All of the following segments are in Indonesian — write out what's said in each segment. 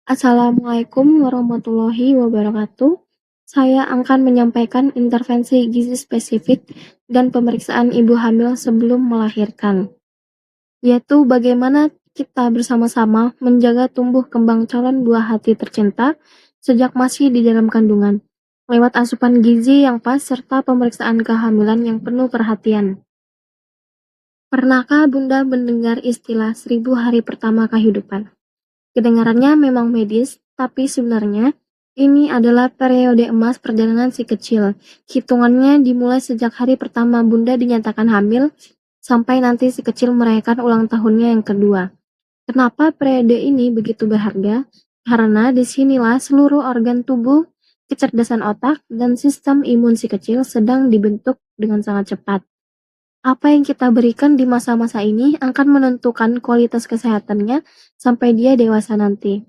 Assalamualaikum warahmatullahi wabarakatuh. Saya akan menyampaikan intervensi gizi spesifik dan pemeriksaan ibu hamil sebelum melahirkan, yaitu bagaimana kita bersama-sama menjaga tumbuh kembang calon buah hati tercinta sejak masih di dalam kandungan, lewat asupan gizi yang pas serta pemeriksaan kehamilan yang penuh perhatian. Pernahkah Bunda mendengar istilah 1000 hari pertama kehidupan? Kedengarannya memang medis, tapi sebenarnya ini adalah periode emas perjalanan si kecil. Hitungannya dimulai sejak hari pertama Bunda dinyatakan hamil, sampai nanti si kecil merayakan ulang tahunnya yang kedua. Kenapa periode ini begitu berharga? Karena disinilah seluruh organ tubuh, kecerdasan otak, dan sistem imun si kecil sedang dibentuk dengan sangat cepat. Apa yang kita berikan di masa-masa ini akan menentukan kualitas kesehatannya sampai dia dewasa nanti.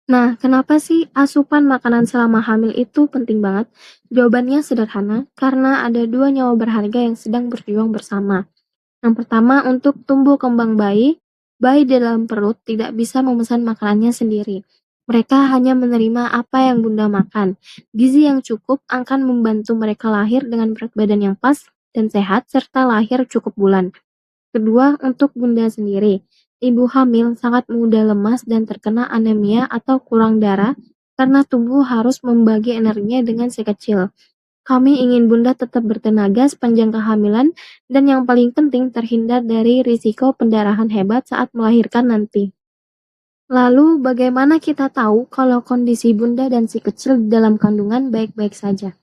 Nah, kenapa sih asupan makanan selama hamil itu penting banget? Jawabannya sederhana, karena ada dua nyawa berharga yang sedang berjuang bersama. Yang pertama, untuk tumbuh kembang bayi. Bayi di dalam perut tidak bisa memesan makanannya sendiri. Mereka hanya menerima apa yang Bunda makan. Gizi yang cukup akan membantu mereka lahir dengan berat badan yang pas dan sehat, serta lahir cukup bulan. Kedua, untuk Bunda sendiri. Ibu hamil sangat mudah lemas dan terkena anemia atau kurang darah karena tubuh harus membagi energinya dengan si kecil. Kami ingin Bunda tetap bertenaga sepanjang kehamilan dan yang paling penting terhindar dari risiko pendarahan hebat saat melahirkan nanti. Lalu bagaimana kita tahu kalau kondisi Bunda dan si kecil di dalam kandungan baik-baik saja?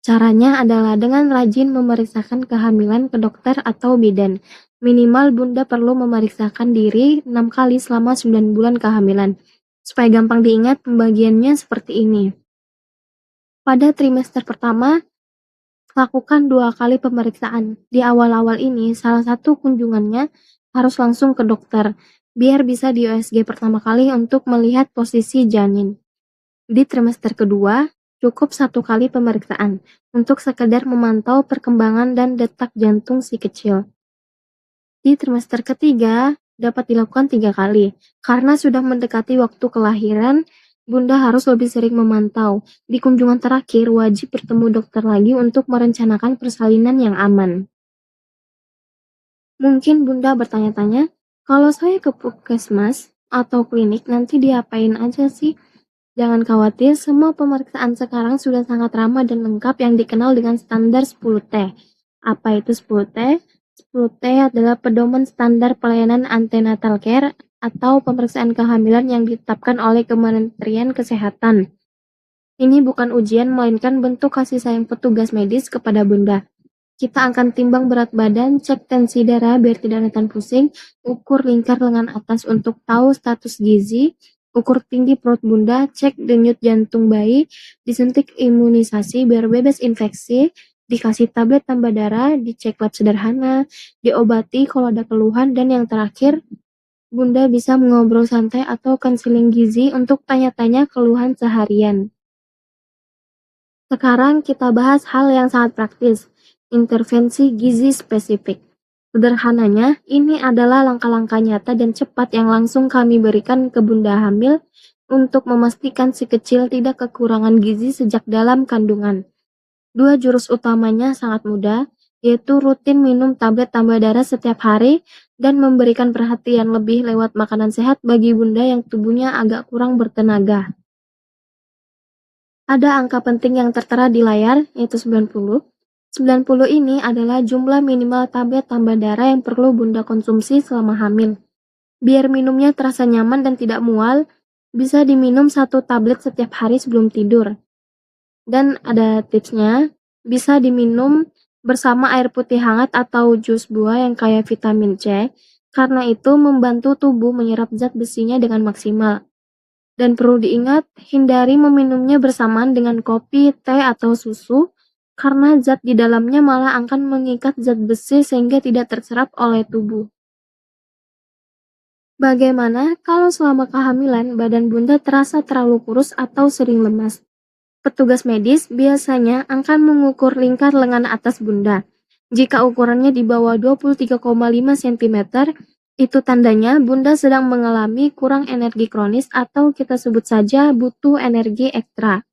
Caranya adalah dengan rajin memeriksakan kehamilan ke dokter atau bidan. Minimal Bunda perlu memeriksakan diri 6 kali selama 9 bulan kehamilan. Supaya gampang diingat, pembagiannya seperti ini. Pada trimester pertama, lakukan 2 kali pemeriksaan. Di awal-awal ini, salah satu kunjungannya harus langsung ke dokter, biar bisa di USG pertama kali untuk melihat posisi janin. Di trimester kedua, cukup 1 kali pemeriksaan untuk sekedar memantau perkembangan dan detak jantung si kecil. Di trimester ketiga, dapat dilakukan 3 kali. Karena sudah mendekati waktu kelahiran, Bunda harus lebih sering memantau. Di kunjungan terakhir, wajib bertemu dokter lagi untuk merencanakan persalinan yang aman. Mungkin Bunda bertanya-tanya, kalau saya ke puskesmas atau klinik nanti diapain aja sih? Jangan khawatir, semua pemeriksaan sekarang sudah sangat ramah dan lengkap yang dikenal dengan standar 10T. Apa itu 10T? 10T adalah pedoman standar pelayanan antenatal care atau pemeriksaan kehamilan yang ditetapkan oleh Kementerian Kesehatan. Ini bukan ujian, melainkan bentuk kasih sayang petugas medis kepada Bunda. Kita akan timbang berat badan, cek tensi darah biar tidak rentan pusing, ukur lingkar lengan atas untuk tahu status gizi, ukur tinggi perut Bunda, cek denyut jantung bayi, disuntik imunisasi biar bebas infeksi, dikasih tablet tambah darah, dicek lab sederhana, diobati kalau ada keluhan, dan yang terakhir, Bunda bisa mengobrol santai atau konseling gizi untuk tanya-tanya keluhan seharian. Sekarang kita bahas hal yang sangat praktis, intervensi gizi spesifik. Sederhananya, ini adalah langkah-langkah nyata dan cepat yang langsung kami berikan ke Bunda hamil untuk memastikan si kecil tidak kekurangan gizi sejak dalam kandungan. 2 jurus utamanya sangat mudah, yaitu rutin minum tablet tambah darah setiap hari dan memberikan perhatian lebih lewat makanan sehat bagi Bunda yang tubuhnya agak kurang bertenaga. Ada angka penting yang tertera di layar, yaitu 90. 90 ini adalah jumlah minimal tablet tambah darah yang perlu Bunda konsumsi selama hamil. Biar minumnya terasa nyaman dan tidak mual, bisa diminum 1 tablet setiap hari sebelum tidur. Dan ada tipsnya, bisa diminum bersama air putih hangat atau jus buah yang kaya vitamin C, karena itu membantu tubuh menyerap zat besinya dengan maksimal. Dan perlu diingat, hindari meminumnya bersamaan dengan kopi, teh, atau susu, karena zat di dalamnya malah akan mengikat zat besi sehingga tidak terserap oleh tubuh. Bagaimana kalau selama kehamilan badan Bunda terasa terlalu kurus atau sering lemas? Petugas medis biasanya akan mengukur lingkar lengan atas Bunda. Jika ukurannya di bawah 23,5 cm, Itu tandanya Bunda sedang mengalami kurang energi kronis atau kita sebut saja butuh energi ekstra.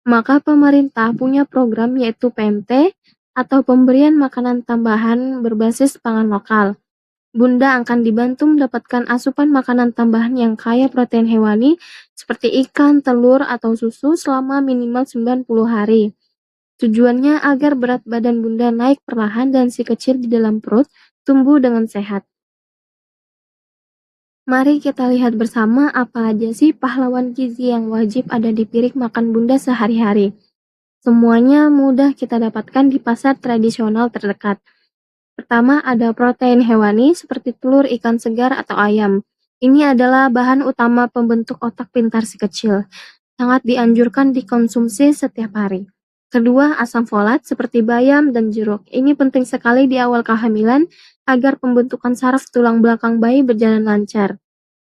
Maka pemerintah punya program yaitu PMT atau pemberian makanan tambahan berbasis pangan lokal. Bunda akan dibantu mendapatkan asupan makanan tambahan yang kaya protein hewani seperti ikan, telur, atau susu selama minimal 90 hari. Tujuannya agar berat badan Bunda naik perlahan dan si kecil di dalam perut tumbuh dengan sehat. Mari kita lihat bersama apa aja sih pahlawan gizi yang wajib ada di piring makan Bunda sehari-hari. Semuanya mudah kita dapatkan di pasar tradisional terdekat. Pertama ada protein hewani seperti telur, ikan segar, atau ayam. Ini adalah bahan utama pembentuk otak pintar si kecil. Sangat dianjurkan dikonsumsi setiap hari. Kedua, asam folat seperti bayam dan jeruk. Ini penting sekali di awal kehamilan agar pembentukan saraf tulang belakang bayi berjalan lancar.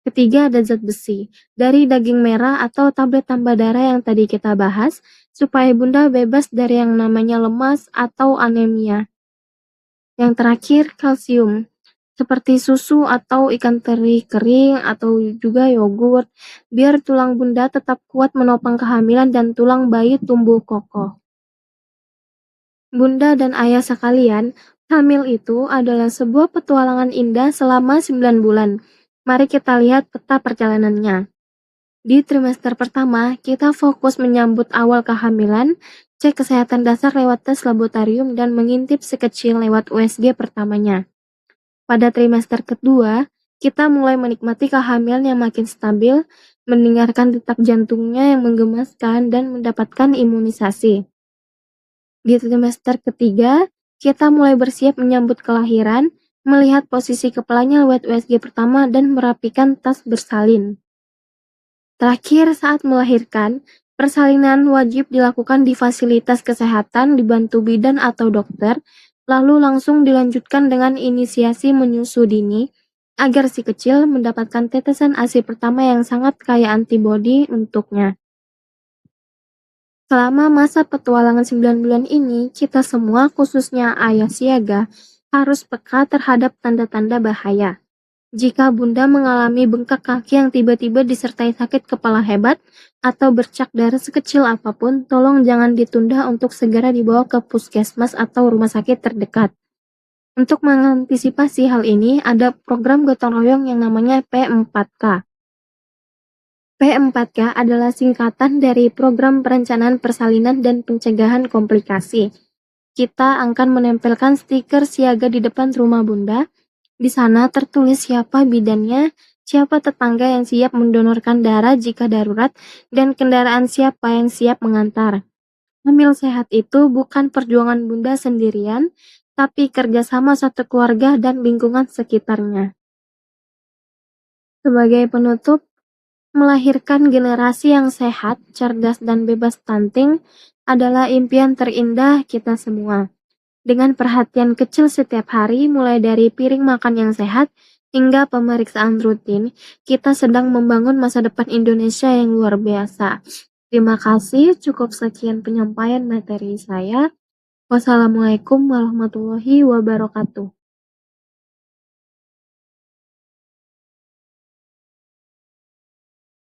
Ketiga, ada zat besi dari daging merah atau tablet tambah darah yang tadi kita bahas, supaya Bunda bebas dari yang namanya lemas atau anemia. Yang terakhir, kalsium, seperti susu atau ikan teri kering atau juga yogurt, biar tulang Bunda tetap kuat menopang kehamilan dan tulang bayi tumbuh kokoh. Bunda dan ayah sekalian, hamil itu adalah sebuah petualangan indah selama 9 bulan. Mari kita lihat peta perjalanannya. Di trimester pertama, kita fokus menyambut awal kehamilan, cek kesehatan dasar lewat tes laboratorium dan mengintip sekecil lewat USG pertamanya. Pada trimester kedua, kita mulai menikmati kehamilan yang makin stabil, mendengarkan detak jantungnya yang menggemaskan dan mendapatkan imunisasi. Di trimester ketiga, kita mulai bersiap menyambut kelahiran, melihat posisi kepalanya lewat USG pertama dan merapikan tas bersalin. Terakhir, saat melahirkan, persalinan wajib dilakukan di fasilitas kesehatan dibantu bidan atau dokter, lalu langsung dilanjutkan dengan inisiasi menyusu dini, agar si kecil mendapatkan tetesan ASI pertama yang sangat kaya antibodi untuknya. Selama masa petualangan 9 bulan ini, kita semua, khususnya ayah siaga, harus peka terhadap tanda-tanda bahaya. Jika Bunda mengalami bengkak kaki yang tiba-tiba disertai sakit kepala hebat atau bercak darah sekecil apapun, tolong jangan ditunda untuk segera dibawa ke puskesmas atau rumah sakit terdekat. Untuk mengantisipasi hal ini, ada program gotong royong yang namanya P4K. P4K adalah singkatan dari Program Perencanaan Persalinan dan Pencegahan Komplikasi. Kita akan menempelkan stiker siaga di depan rumah Bunda. Di sana tertulis siapa bidannya, siapa tetangga yang siap mendonorkan darah jika darurat, dan kendaraan siapa yang siap mengantar. Hamil sehat itu bukan perjuangan Bunda sendirian, tapi kerjasama satu keluarga dan lingkungan sekitarnya. Sebagai penutup, melahirkan generasi yang sehat, cerdas, dan bebas stunting adalah impian terindah kita semua. Dengan perhatian kecil setiap hari, mulai dari piring makan yang sehat hingga pemeriksaan rutin, kita sedang membangun masa depan Indonesia yang luar biasa. Terima kasih, cukup sekian penyampaian materi saya. Wassalamualaikum warahmatullahi wabarakatuh.